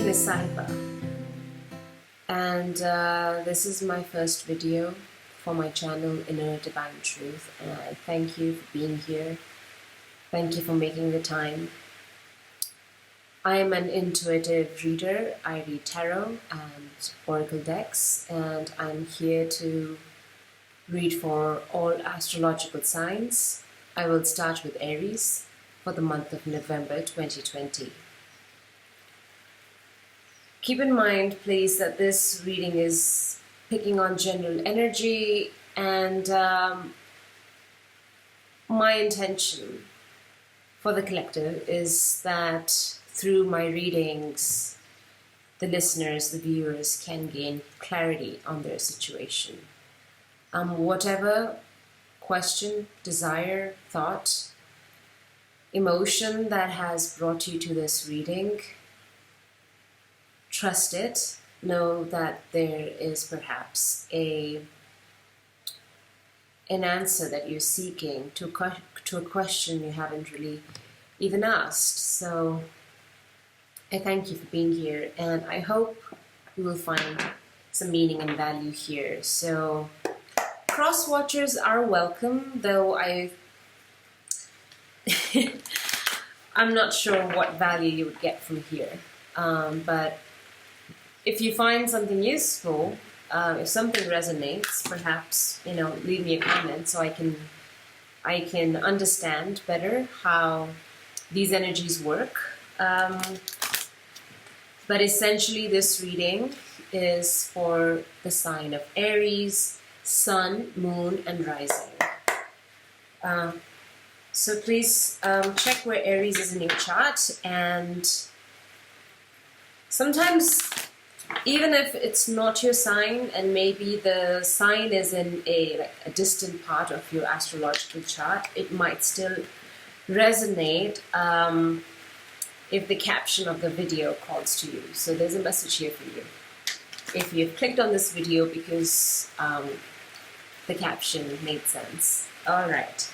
name is Sandra, and this is my first video for my channel Inner Divine Truth, and I thank you for being here. Thank you for making the time. I am an intuitive reader. I read tarot and oracle decks, and I'm here to read for all astrological signs. I will start with Aries for the month of November 2020. Keep in mind, please, that this reading is picking on general energy, and my intention for the collective is that through my readings, the listeners, the viewers can gain clarity on their situation. Whatever question, desire, thought, emotion that has brought you to this reading, trust it. Know that there is perhaps an answer that you're seeking to a question you haven't really even asked. So I thank you for being here, and I hope you will find some meaning and value here. So cross watchers are welcome, though I'm not sure what value you would get from here. But if you find something useful, if something resonates, perhaps, leave me a comment so I can understand better how these energies work. But essentially, this reading is for the sign of Aries, Sun, Moon, and Rising. So please check where Aries is in your chart, and sometimes, even if it's not your sign, and maybe the sign is in a distant part of your astrological chart, it might still resonate if the caption of the video calls to you. So there's a message here for you. If you've clicked on this video because the caption made sense. All right.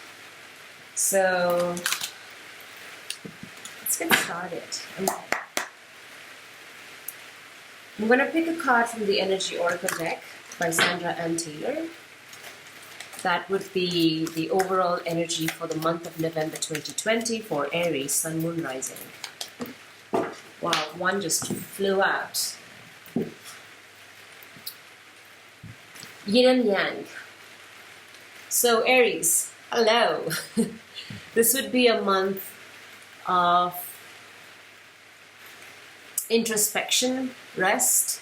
So let's get started. I'm going to pick a card from the Energy Oracle deck by Sandra and Taylor. That would be the overall energy for the month of November 2020 for Aries, Sun, Moon, Rising. Wow, one just flew out. Yin and Yang. So Aries, hello. This would be a month of introspection, rest.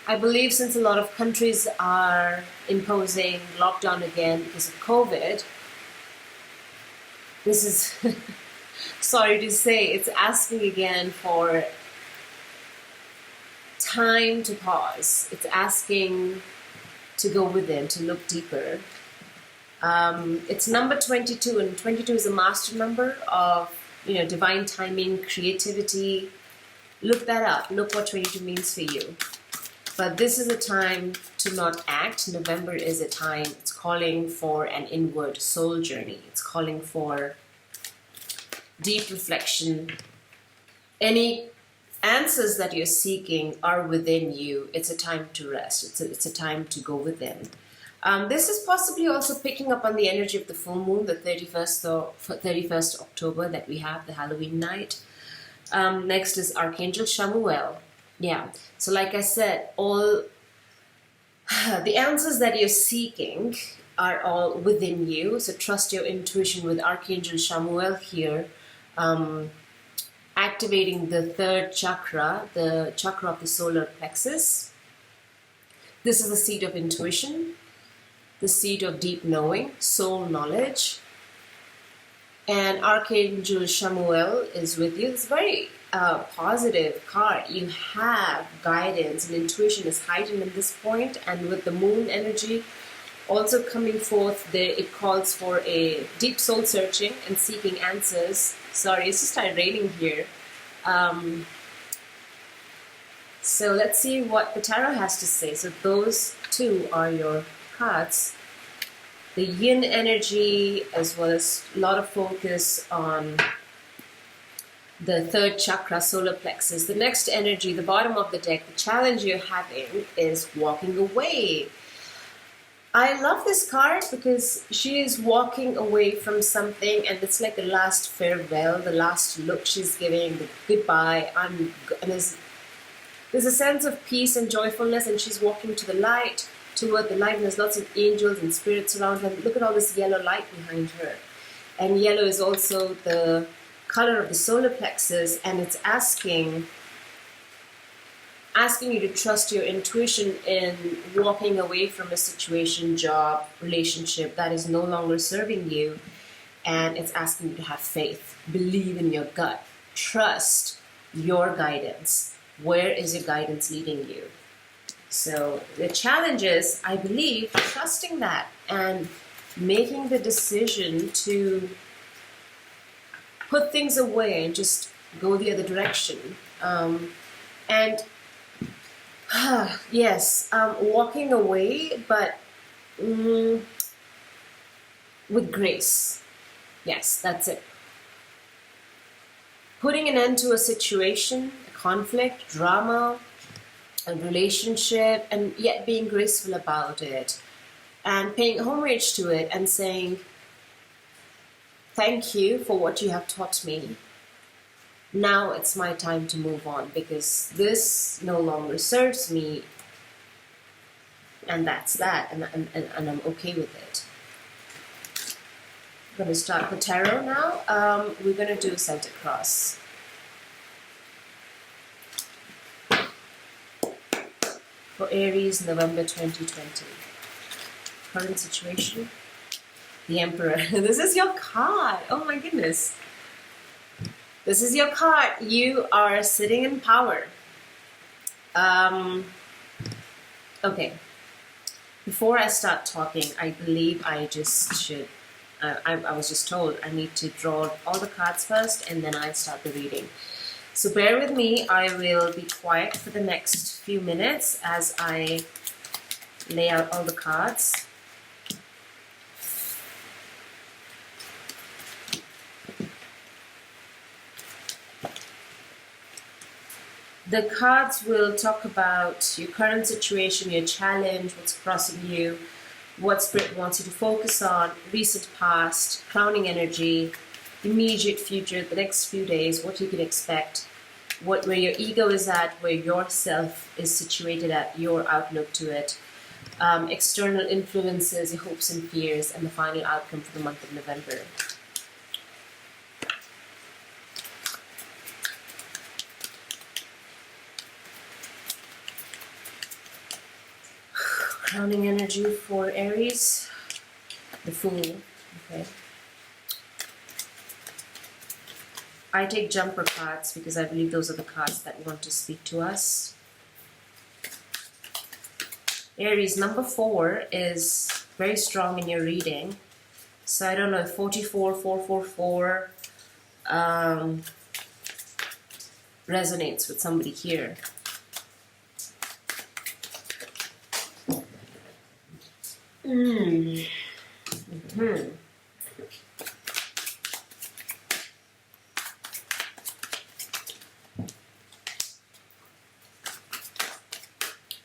I believe since a lot of countries are imposing lockdown again because of COVID, this is, sorry to say, it's asking again for time to pause. It's asking to go within, to look deeper. It's number 22, and 22 is a master number of divine timing, creativity. Look that up. Look what 22 means for you. But this is a time to not act. November is a time, it's calling for an inward soul journey. It's calling for deep reflection. Any answers that you're seeking are within you. It's a time to rest. It's a time to go within. This is possibly also picking up on the energy of the full moon, the 31st October that we have, the Halloween night. Next is Archangel Chamuel. Yeah, so like I said, all the answers that you're seeking are all within you. So trust your intuition with Archangel Chamuel here, activating the third chakra, the chakra of the solar plexus. This is the seat of intuition, the seat of deep knowing, soul knowledge. And Archangel Chamuel is with you. It's very positive card. You have guidance and intuition is heightened at this point, and with the moon energy also coming forth there, it calls for a deep soul searching and seeking answers. Sorry, it's just started raining here. So let's see what the tarot has to say. So those two are your cards. The yin energy, as well as a lot of focus on the third chakra, solar plexus. The next energy, the bottom of the deck, the challenge you're having is walking away. I love this card because she is walking away from something, and it's like the last farewell, the last look she's giving, the goodbye. And there's a sense of peace and joyfulness, and she's walking to the light, toward the light, and there's lots of angels and spirits around her. Look at all this yellow light behind her. And yellow is also the color of the solar plexus, and it's asking you to trust your intuition in walking away from a situation, job, relationship that is no longer serving you. And it's asking you to have faith, believe in your gut, trust your guidance. Where is your guidance leading you? So the challenge is, I believe, trusting that and making the decision to put things away and just go the other direction. Yes, walking away, but with grace. Yes, that's it. Putting an end to a situation, a conflict, drama, a relationship, and yet being graceful about it. And paying homage to it and saying, thank you for what you have taught me. Now it's my time to move on because this no longer serves me, and that's that, and I'm okay with it. I'm going to start the tarot now. We're going to do Celtic Cross. For Aries, November 2020. Current situation. The Emperor. This is your card. Oh my goodness. This is your card. You are sitting in power. Okay. Before I start talking, I believe I just should... I was just told I need to draw all the cards first and then I start the reading. So bear with me. I will be quiet for the next few minutes as I lay out all the cards. The cards will talk about your current situation, your challenge, what's crossing you, what Spirit wants you to focus on, recent past, crowning energy, immediate future, the next few days, what you can expect, where your ego is at, where yourself is situated at, your outlook to it, external influences, your hopes and fears, and the final outcome for the month of November. Crowning energy for Aries, the Fool. Okay. I take jumper cards because I believe those are the cards that want to speak to us. Aries, number 4 is very strong in your reading. So I don't know if 44, 444 resonates with somebody here.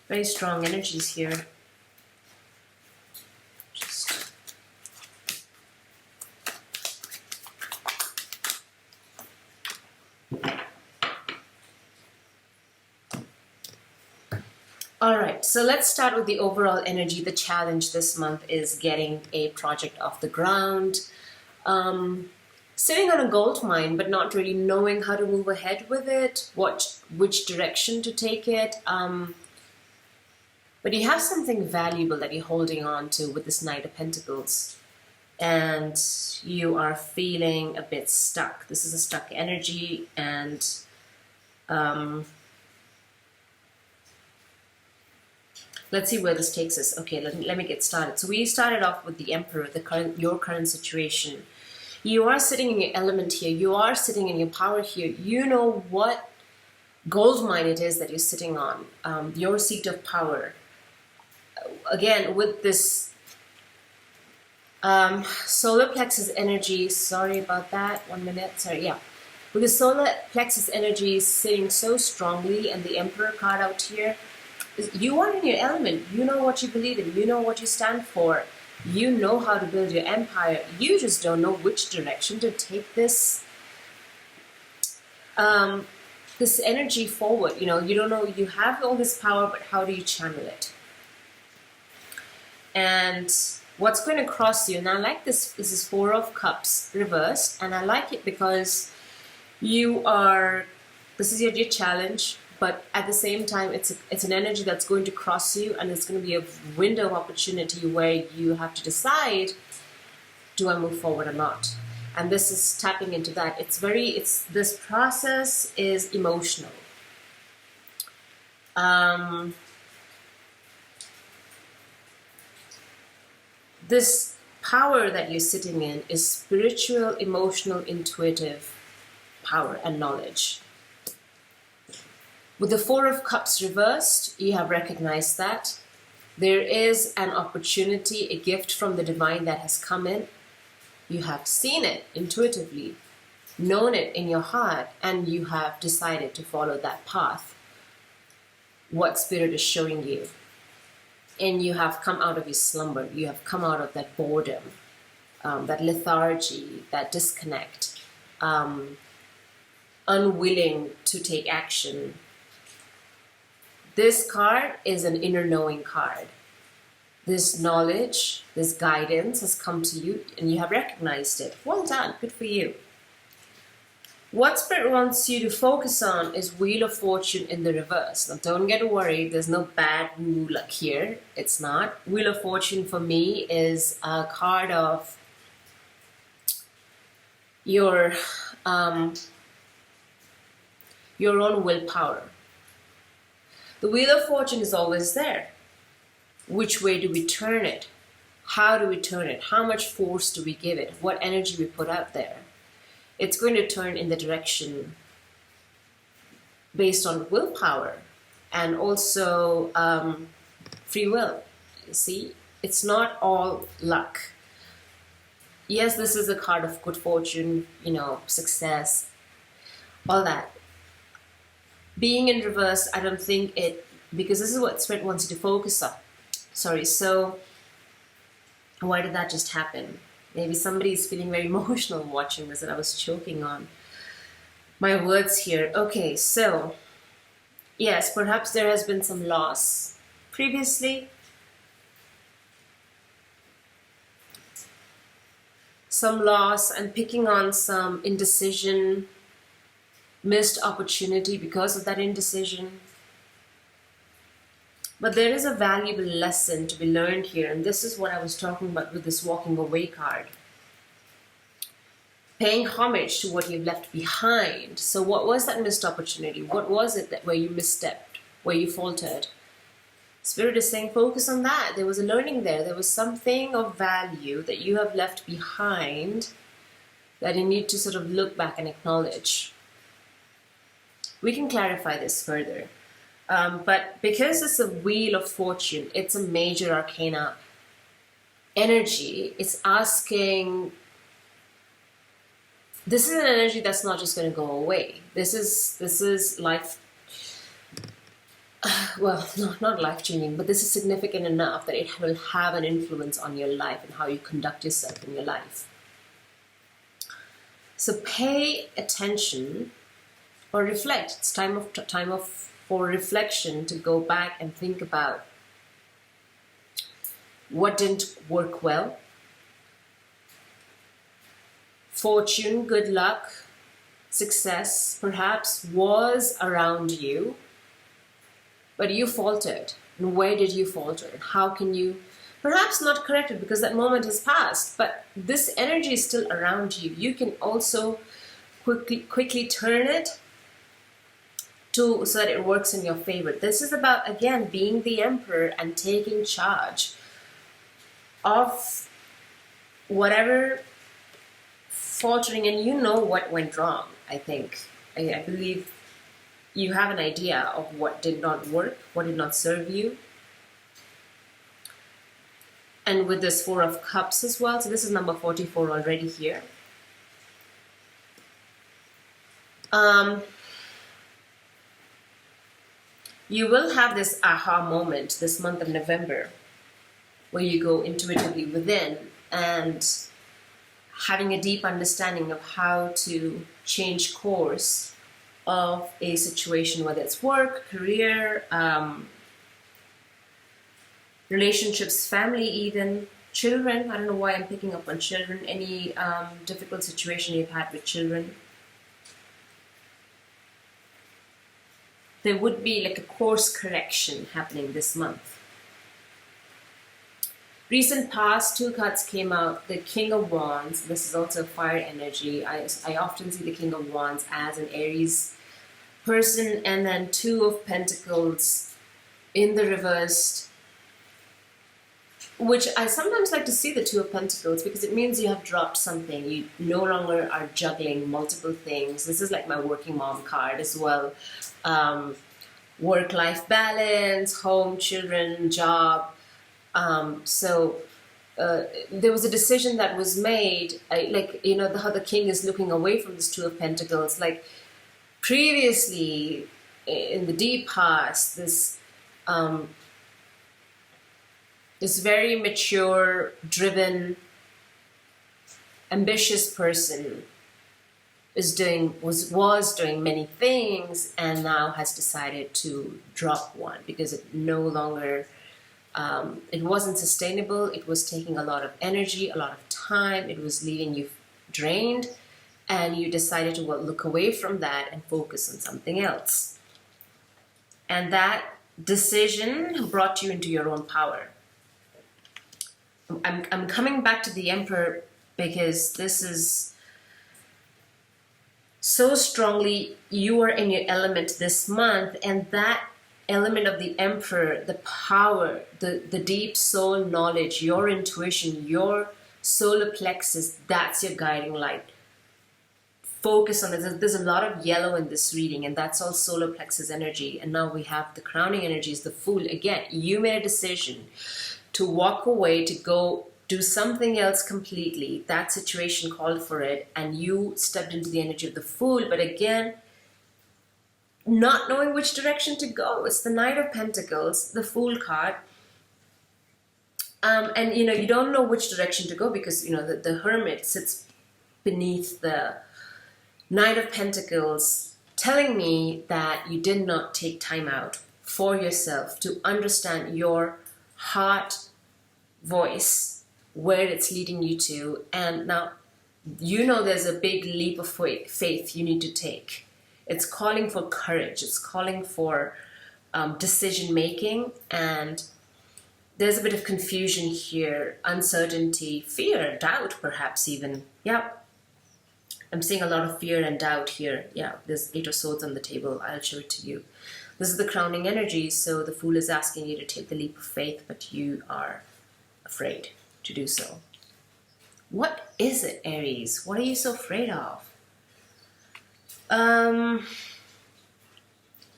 Very strong energies here. All right, so let's start with the overall energy. The challenge this month is getting a project off the ground. Sitting on a gold mine, but not really knowing how to move ahead with it, which direction to take it. But you have something valuable that you're holding on to with this Knight of Pentacles. And you are feeling a bit stuck. This is a stuck energy, and let's see where this takes us. Okay, let me get started. So we started off with the Emperor, your current situation. You are sitting in your element here. You are sitting in your power here. You know what gold mine it is that you're sitting on. Your seat of power. Again, with this solar plexus energy. Sorry about that. 1 minute. Sorry, yeah. because solar plexus energy is sitting so strongly, and the Emperor card out here, you are in your element. You know what you believe in. You know what you stand for. You know how to build your empire. You just don't know which direction to take this this energy forward. You know, you don't know. You have all this power, but how do you channel it? And what's going to cross you? And I like this. This is Four of Cups reversed, and I like it because you are. This is your challenge. But at the same time, it's an energy that's going to cross you, and it's going to be a window of opportunity where you have to decide, do I move forward or not? And this is tapping into that. This process is emotional. This power that you're sitting in is spiritual, emotional, intuitive power and knowledge. With the Four of Cups reversed, you have recognized that there is an opportunity, a gift from the divine that has come in. You have seen it intuitively, known it in your heart, and you have decided to follow that path. What Spirit is showing you. And you have come out of your slumber. You have come out of that boredom, that lethargy, that disconnect, unwilling to take action. This card is an inner knowing card. This knowledge, this guidance has come to you and you have recognized it. Well done, good for you. What Spirit wants you to focus on is Wheel of Fortune in the reverse. Now don't get worried, there's no bad luck here. It's not. Wheel of Fortune for me is a card of your own willpower. The Wheel of Fortune is always there. Which way do we turn it? How do we turn it? How much force do we give it? What energy we put out there? It's going to turn in the direction based on willpower and also free will. You see, it's not all luck. Yes, this is a card of good fortune, you know, success, all that. Being in reverse, I don't think it, because this is what Spirit wants you to focus on. Sorry, so why did that just happen? Maybe somebody is feeling very emotional watching this and I was choking on my words here. Okay, so yes, perhaps there has been some loss previously. Some loss and picking on some indecision, missed opportunity because of that indecision. But there is a valuable lesson to be learned here, and this is what I was talking about with this walking away card. Paying homage to what you've left behind. So what was that missed opportunity? What was it that where you misstepped, where you faltered? Spirit is saying focus on that. There was a learning there. There was something of value that you have left behind that you need to sort of look back and acknowledge. We can clarify this further. But because it's a Wheel of Fortune, it's a major arcana energy. It's asking, this is an energy that's not just going to go away. This is life, well, not life-changing, but this is significant enough that it will have an influence on your life and how you conduct yourself in your life. So pay attention or reflect. It's time for reflection to go back and think about what didn't work well. Fortune, good luck, success perhaps was around you, but you faltered. And where did you falter? And how can you perhaps not correct it because that moment has passed, but this energy is still around you. You can also quickly turn it so that it works in your favor. This is about, again, being the emperor and taking charge of whatever faltering, and you know what went wrong, I think. I believe you have an idea of what did not work, what did not serve you. And with this Four of Cups as well, so this is number 44 already here. Um, you will have this aha moment this month of November where you go intuitively within and having a deep understanding of how to change course of a situation, whether it's work, career, relationships, family, even children. I don't know why I'm picking up on children. Any difficult situation you've had with children. There would be like a course correction happening this month. Recent past, 2 cards came out. The King of Wands. This is also fire energy. I often see the King of Wands as an Aries person, and then 2 of Pentacles in the reversed, which I sometimes like to see the 2 of Pentacles because it means you have dropped something. You no longer are juggling multiple things. This is like my working mom card as well. Work-life balance, home, children, job. So there was a decision that was made, like, you know, how the king is looking away from this 2 of Pentacles. Like previously, in the deep past, this very mature, driven, ambitious person was doing many things and now has decided to drop one because it no longer. It wasn't sustainable. It was taking a lot of energy, a lot of time. It was leaving you drained, and you decided to look away from that and focus on something else. And that decision brought you into your own power. I'm coming back to the Emperor because this is so strongly you are in your element this month, and that element of the Emperor, the power, the deep soul knowledge, your intuition, your solar plexus, that's your guiding light. Focus on it. There's a lot of yellow in this reading, and that's all solar plexus energy. And now we have the crowning energy is the Fool. Again, you made a decision to walk away, to go do something else completely. That situation called for it, and you stepped into the energy of the Fool. But again, not knowing which direction to go. It's the Knight of Pentacles, the Fool card. And, you know, you don't know which direction to go because, you know, the Hermit sits beneath the Knight of Pentacles, telling me that you did not take time out for yourself to understand your heart voice, where it's leading you to. And now, you know, there's a big leap of faith you need to take. It's calling for courage. It's calling for decision making, and there's a bit of confusion here, uncertainty, fear, doubt, perhaps even. Yeah, I'm seeing a lot of fear and doubt here. Yeah, there's 8 of Swords on the table. I'll show it to you. This is the crowning energy, so the Fool is asking you to take the leap of faith, but you are afraid to do so. What is it, Aries? What are you so afraid of?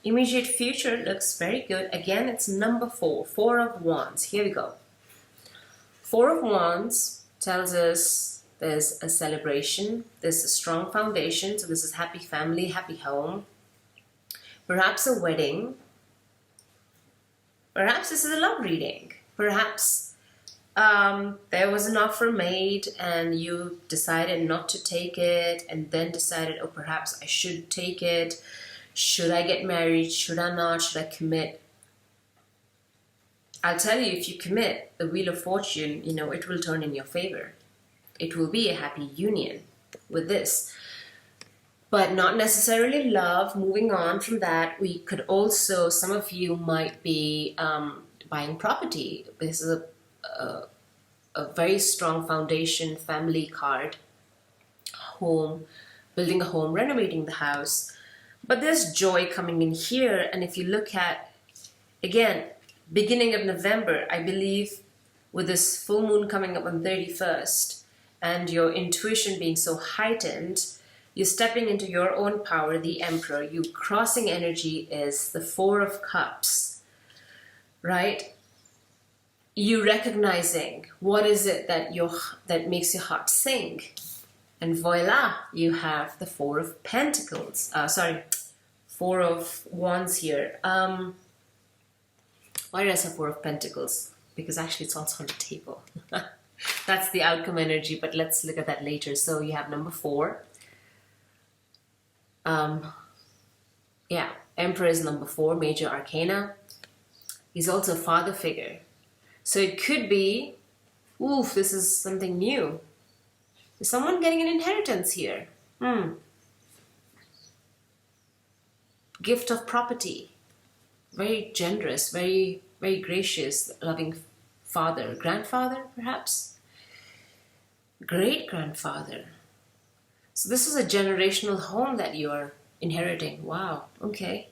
Immediate future looks very good. Again, it's number 4, 4 of Wands. Here we go. 4 of Wands tells us there's a celebration, there's a strong foundation. So this is happy family, happy home, perhaps a wedding, perhaps this is a love reading, perhaps there was an offer made and you decided not to take it, and then decided, oh, perhaps I should take it. Should I get married? Should I not? Should I commit? I'll tell you, if you commit, the Wheel of Fortune, you know, it will turn in your favor. It will be a happy union with this. But not necessarily love. Moving on from that, we could also, some of you might be buying property. This is a very strong foundation, family card, home, building a home, renovating the house. But there's joy coming in here. And if you look at, again, beginning of November, I believe with this full moon coming up on 31st and your intuition being so heightened, you're stepping into your own power, the Emperor. You crossing energy is the 4 of Cups, right? You recognizing what is it that makes your heart sing. And voila, you have the Four of Pentacles. Four of Wands here. Why did I say Four of Pentacles? Because actually it's also on the table. That's the outcome energy, but let's look at that later. So you have number 4. Yeah, Emperor is number 4, major arcana. He's also a father figure. So it could be, oof, this is something new. Is someone getting an inheritance here? Gift of property. Very generous, very, very gracious, loving father. Grandfather, perhaps? Great-grandfather. So this is a generational home that you are inheriting. Wow, okay.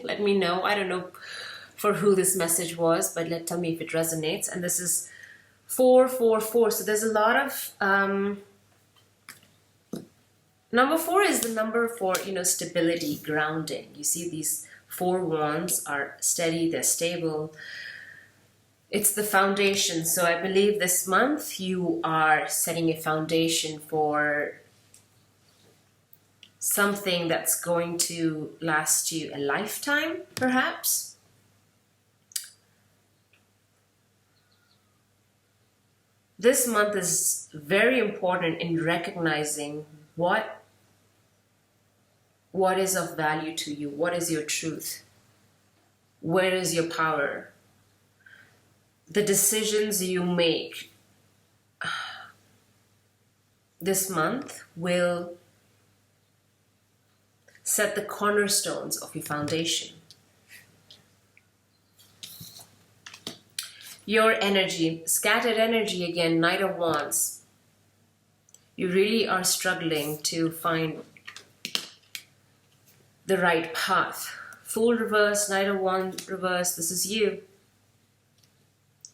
Let me know. I don't know for who this message was, but tell me if it resonates. And this is 444. So there's a lot of number 4 is the number for, stability, grounding. You see these 4 wands are steady, they're stable. It's the foundation. So I believe this month you are setting a foundation for something that's going to last you a lifetime, perhaps. This month is very important in recognizing what is of value to you, what is your truth, where is your power. The decisions you make this month will set the cornerstones of your foundation. Your energy, scattered energy again, Knight of Wands. You really are struggling to find the right path. Fool reverse, Knight of Wands reverse, this is you.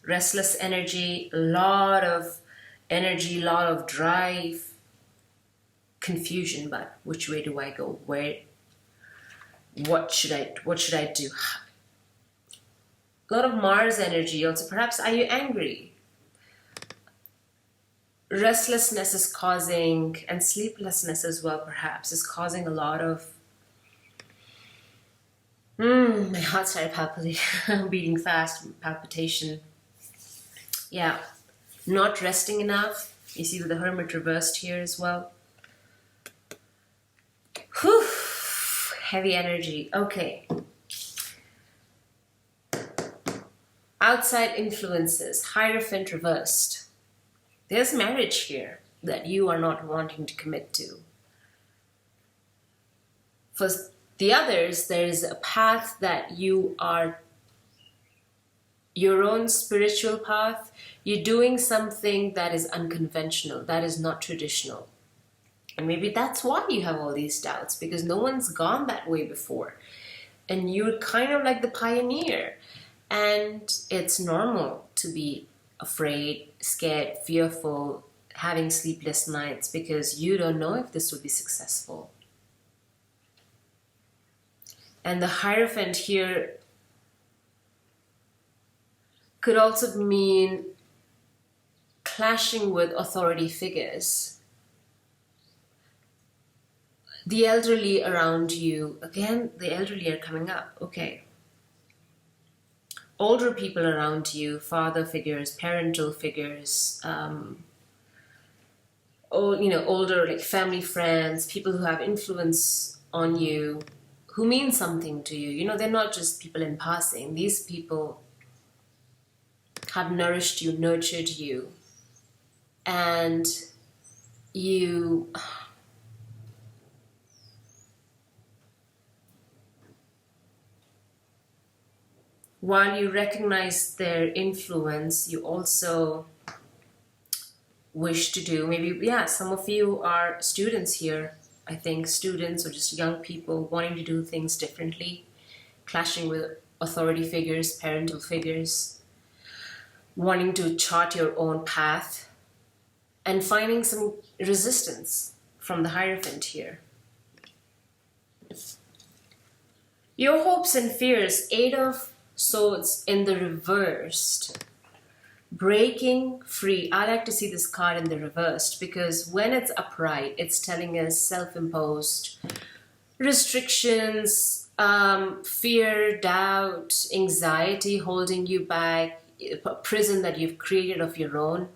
Restless energy, a lot of energy, a lot of drive, confusion, but which way do I go? What should I do? A lot of Mars energy also. Perhaps are you angry? Restlessness is causing, and sleeplessness as well perhaps, is causing a lot of my heart started palpitating, beating fast, palpitation. Yeah, not resting enough. You see the Hermit reversed here as well. Whew, heavy energy. Okay. Outside influences, Hierophant reversed. There's marriage here that you are not wanting to commit to. For the others, there is a path that you are, your own spiritual path. You're doing something that is unconventional, that is not traditional. And maybe that's why you have all these doubts, because no one's gone that way before. And you're kind of like the pioneer. And it's normal to be afraid, scared, fearful, having sleepless nights, because you don't know if this will be successful. And the Hierophant here could also mean clashing with authority figures. The elderly around you, again, the elderly are coming up, okay. Older people around you, father figures, parental figures, older like family friends, people who have influence on you, who mean something to you. They're not just people in passing. These people have nourished you, nurtured you, and you while you recognize their influence, you also wish to do, some of you are students here, I think, students or just young people wanting to do things differently, clashing with authority figures, parental figures, wanting to chart your own path, and finding some resistance from the Hierophant here. Your hopes and fears, 8 of Swords in the reversed. breaking free. I like to see this card in the reversed, because when it's upright, it's telling us self-imposed restrictions, fear, doubt, anxiety holding you back, a prison that you've created of your own,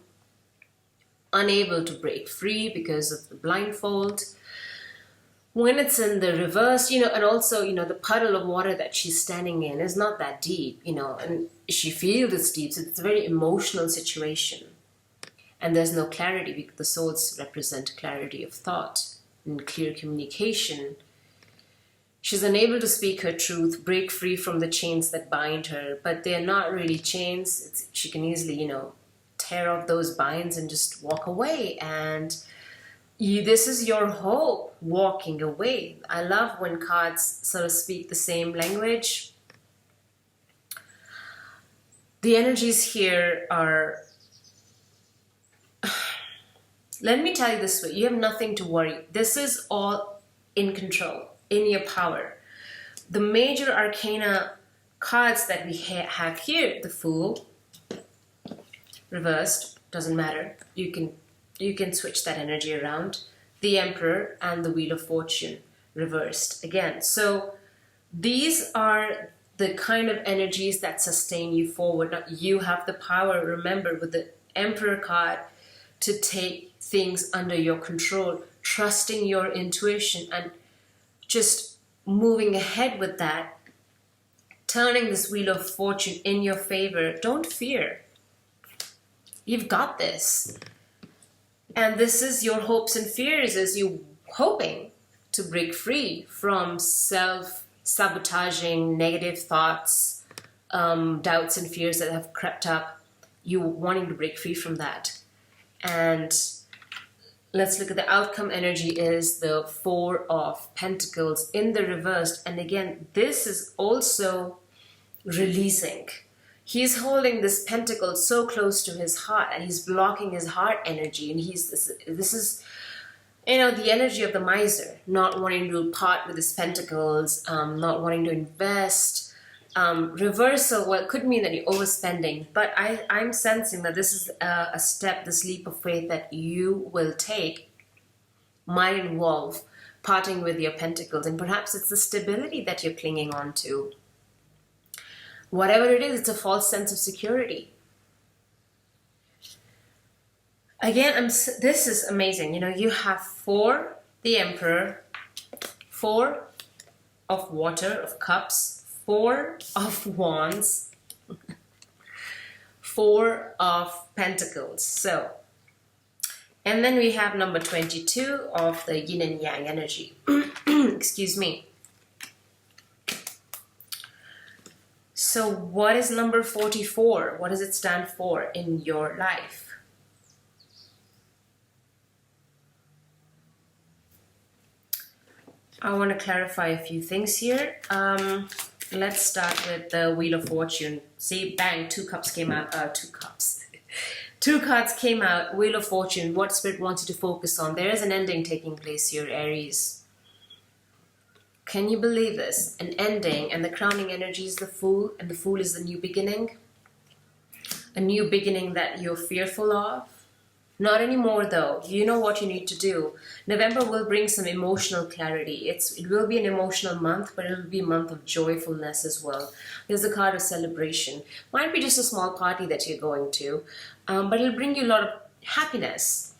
unable to break free because of the blindfold. When it's in the reverse, and also, the puddle of water that she's standing in is not that deep, and she feels it's deep. So it's a very emotional situation. And there's no clarity, because the swords represent clarity of thought and clear communication. She's unable to speak her truth, break free from the chains that bind her, but they're not really chains. She can easily, tear off those binds and just walk away. And this is your hope, walking away. I love when cards sort of speak the same language. The energies here are, let me tell you this way, you have nothing to worry. This is all in control, in your power. The major arcana cards that we have here, the Fool, reversed, doesn't matter. You can switch that energy around. The Emperor and the Wheel of Fortune, reversed again. So these are the kind of energies that sustain you forward. Now, you have the power, remember, with the Emperor card, to take things under your control, trusting your intuition and just moving ahead with that, turning this Wheel of Fortune in your favor. Don't fear. You've got this. And this is your hopes and fears, as you hoping to break free from self-sabotaging negative thoughts, doubts and fears that have crept up. You wanting to break free from that. And let's look at the outcome energy is the Four of Pentacles in the reversed. And again, this is also releasing. He's holding this pentacle so close to his heart, and he's blocking his heart energy. And this is, the energy of the miser, not wanting to part with his pentacles, not wanting to invest. Reversal, well, it could mean that you're overspending, but I'm sensing that this is a step, this leap of faith that you will take might involve parting with your pentacles, and perhaps it's the stability that you're clinging on to. Whatever it is, it's a false sense of security. Again, this is amazing. You have 4, the Emperor, 4 of water, of cups, 4 of wands, 4 of pentacles. So, and then we have number 22 of the yin and yang energy. Excuse me. So what is number 44? What does it stand for in your life? I want to clarify a few things here. Let's start with the Wheel of Fortune. See, bang, 2 cups came out. 2 cups. 2 cards came out. Wheel of Fortune. What Spirit wants you to focus on? There is an ending taking place here, Aries. Can you believe this? An ending, and the crowning energy is the Fool, and the Fool is the new beginning. A new beginning that you're fearful of. Not anymore, though. You know what you need to do. November will bring some emotional clarity. It will be an emotional month, but it will be a month of joyfulness as well. There's a card of celebration. Might be just a small party that you're going to, but it'll bring you a lot of happiness.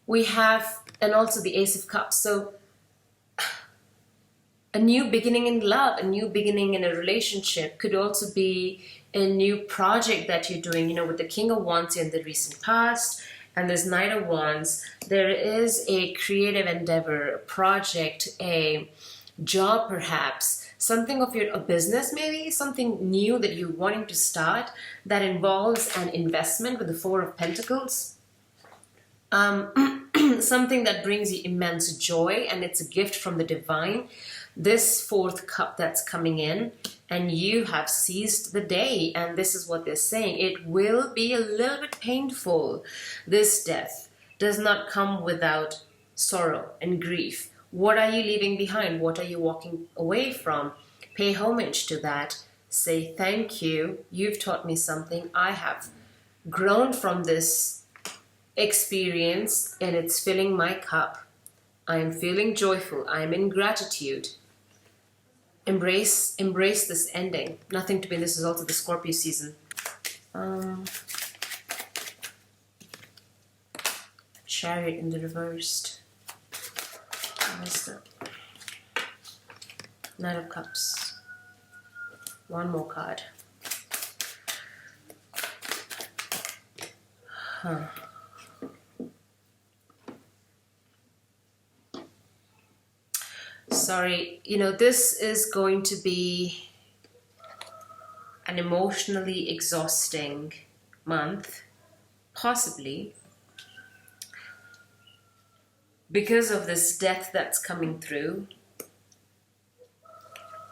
We have, and also the Ace of Cups. So, a new beginning in love, a new beginning in a relationship, could also be a new project that you're doing, with the King of Wands in the recent past, and there's Knight of Wands. There is a creative endeavor, a project, a job perhaps, something of a business maybe, something new that you're wanting to start that involves an investment with the Four of Pentacles. Something that brings you immense joy, and it's a gift from the divine. This 4th cup that's coming in, and you have seized the day, and this is what they're saying. It will be a little bit painful. This death does not come without sorrow and grief. What are you leaving behind? What are you walking away from? Pay homage to that. Say thank you. You've taught me something. I have grown from this experience and it's filling my cup. I am feeling joyful. I am in gratitude. Embrace this ending. Nothing to be. This is also the Scorpio season. Chariot in the reversed. What is that? Knight of Cups. One more card. Sorry, this is going to be an emotionally exhausting month, possibly because of this death that's coming through.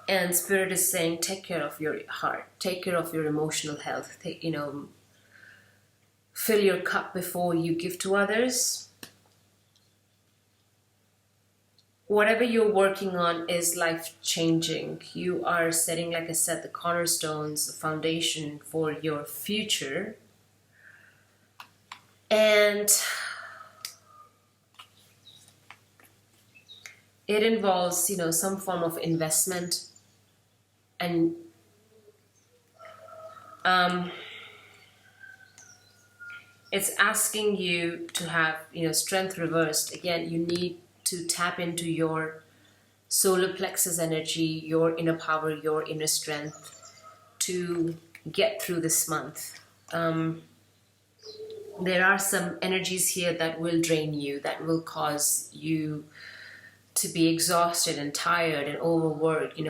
And Spirit is saying, take care of your heart, take care of your emotional health, fill your cup before you give to others. Whatever you're working on is life-changing. You are setting, like I said, the cornerstones, the foundation for your future. And it involves, some form of investment. And it's asking you to have, strength reversed. Again, you need to tap into your solar plexus energy, your inner power, your inner strength to get through this month. There are some energies here that will drain you, that will cause you to be exhausted and tired and overworked,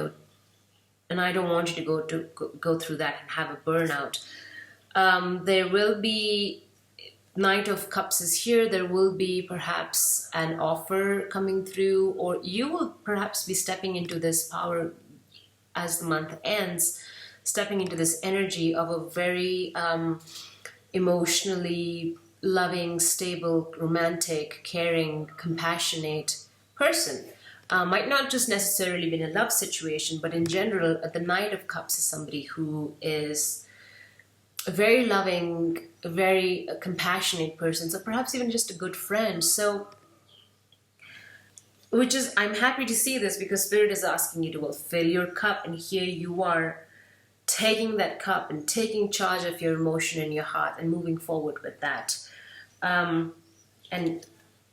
and I don't want you to go through that and have a burnout. There will be Knight of Cups is here. There will be perhaps an offer coming through, or you will perhaps be stepping into this power as the month ends, stepping into this energy of a very emotionally loving, stable, romantic, caring, compassionate person. Might not just necessarily be in a love situation, but in general, the Knight of Cups is somebody who is a very loving, a very compassionate person, so perhaps even just a good friend. So, I'm happy to see this because Spirit is asking you to fill your cup, and here you are taking that cup and taking charge of your emotion and your heart and moving forward with that. And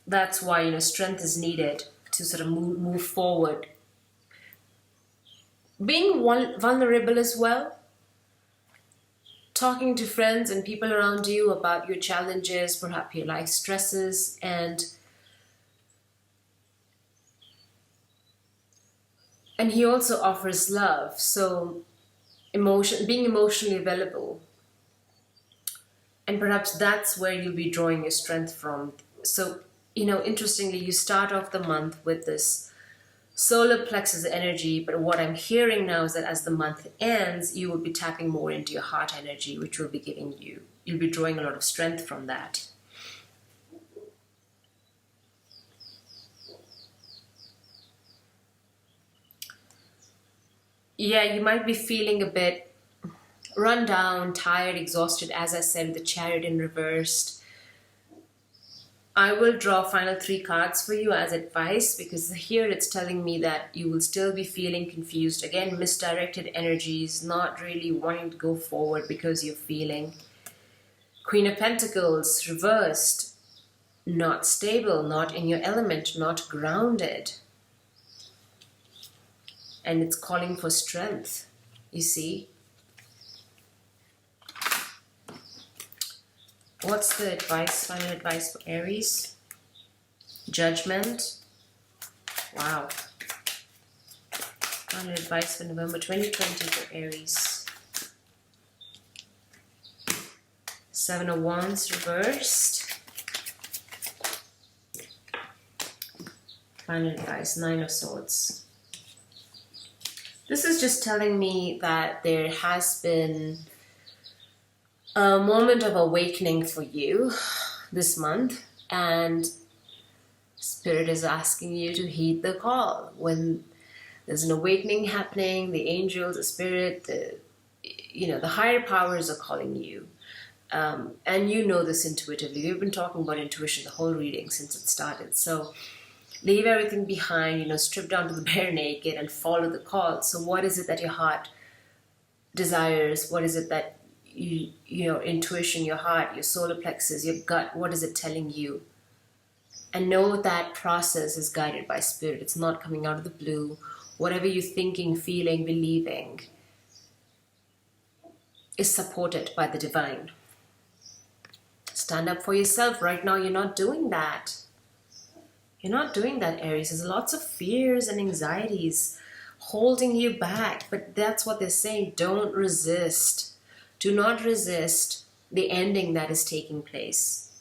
that's why, strength is needed to sort of move forward. Being vulnerable as well. Talking to friends and people around you about your challenges, perhaps your life stresses, and he also offers love. So being emotionally available, and perhaps that's where you'll be drawing your strength from. So interestingly, you start off the month with this solar plexus energy, but what I'm hearing now is that as the month ends, you will be tapping more into your heart energy, which will be you'll be drawing a lot of strength from that. Yeah, you might be feeling a bit run down, tired, exhausted, as I said, with the Chariot in reversed. I will draw final 3 cards for you as advice, because here it's telling me that you will still be feeling confused. Again, misdirected energies, not really wanting to go forward because you're feeling. Queen of Pentacles reversed, not stable, not in your element, not grounded. And it's calling for strength, you see. What's the advice, final advice for Aries? Judgment. Wow. Final advice for November 2020 for Aries. 7 of Wands reversed. Final advice, 9 of Swords. This is just telling me that there has been a moment of awakening for you this month, and Spirit is asking you to heed the call. When there's an awakening happening, the angels, the Spirit, the higher powers are calling you. And you know this intuitively. We've been talking about intuition the whole reading since it started. So leave everything behind, strip down to the bare naked and follow the call. So what is it that your heart desires? What is it that your intuition, your heart, your solar plexus, your gut, what is it telling you? And know that process is guided by spirit. It's not coming out of the blue. Whatever you're thinking, feeling, believing is supported by the divine. Stand up for yourself. Right now, you're not doing that. You're not doing that, Aries. There's lots of fears and anxieties holding you back. But that's what they're saying. Don't resist. Do not resist the ending that is taking place.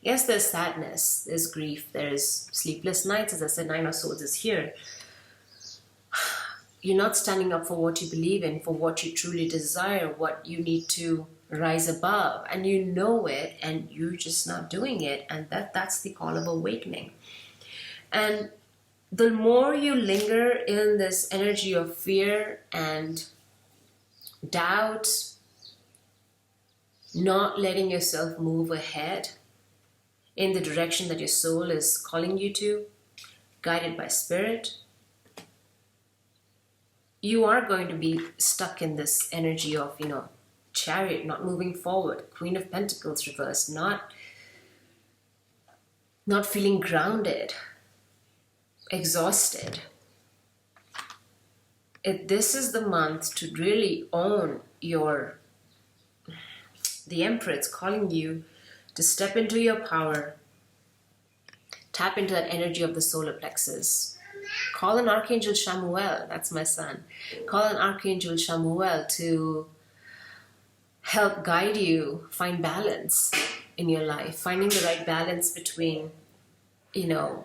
Yes, there's sadness, there's grief, there's sleepless nights. As I said, Nine of Swords is here. You're not standing up for what you believe in, for what you truly desire, what you need to rise above. And you know it, and you're just not doing it. And that's the call of awakening. And the more you linger in this energy of fear and doubt, not letting yourself move ahead in the direction that your soul is calling you to, guided by spirit, you are going to be stuck in this energy of, Chariot, not moving forward, Queen of Pentacles reversed, not feeling grounded, exhausted. This is the month to really own the Emperor. It's calling you to step into your power, tap into that energy of the solar plexus. Call an Archangel Chamuel, that's my son. Call an Archangel Chamuel to help guide you find balance in your life, finding the right balance between, the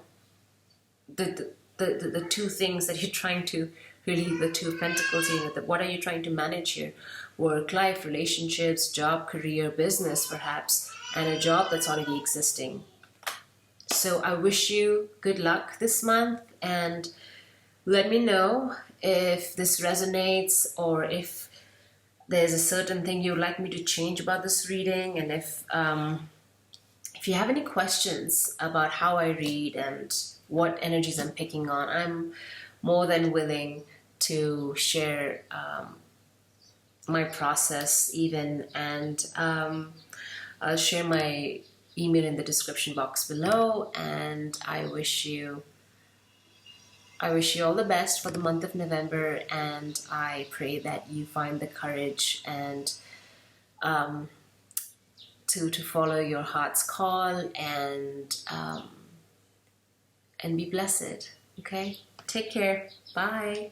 two things that you're trying to really, the Two of Pentacles, what are you trying to manage here? Work, life, relationships, job, career, business perhaps, and a job that's already existing. So I wish you good luck this month, and let me know if this resonates or if there's a certain thing you'd like me to change about this reading. And if you have any questions about how I read and what energies I'm picking on, I'm more than willing to share my process even, and I'll share my email in the description box below. And I wish you all the best for the month of November, and I pray that you find the courage and to follow your heart's call and be blessed. Okay, take care. Bye.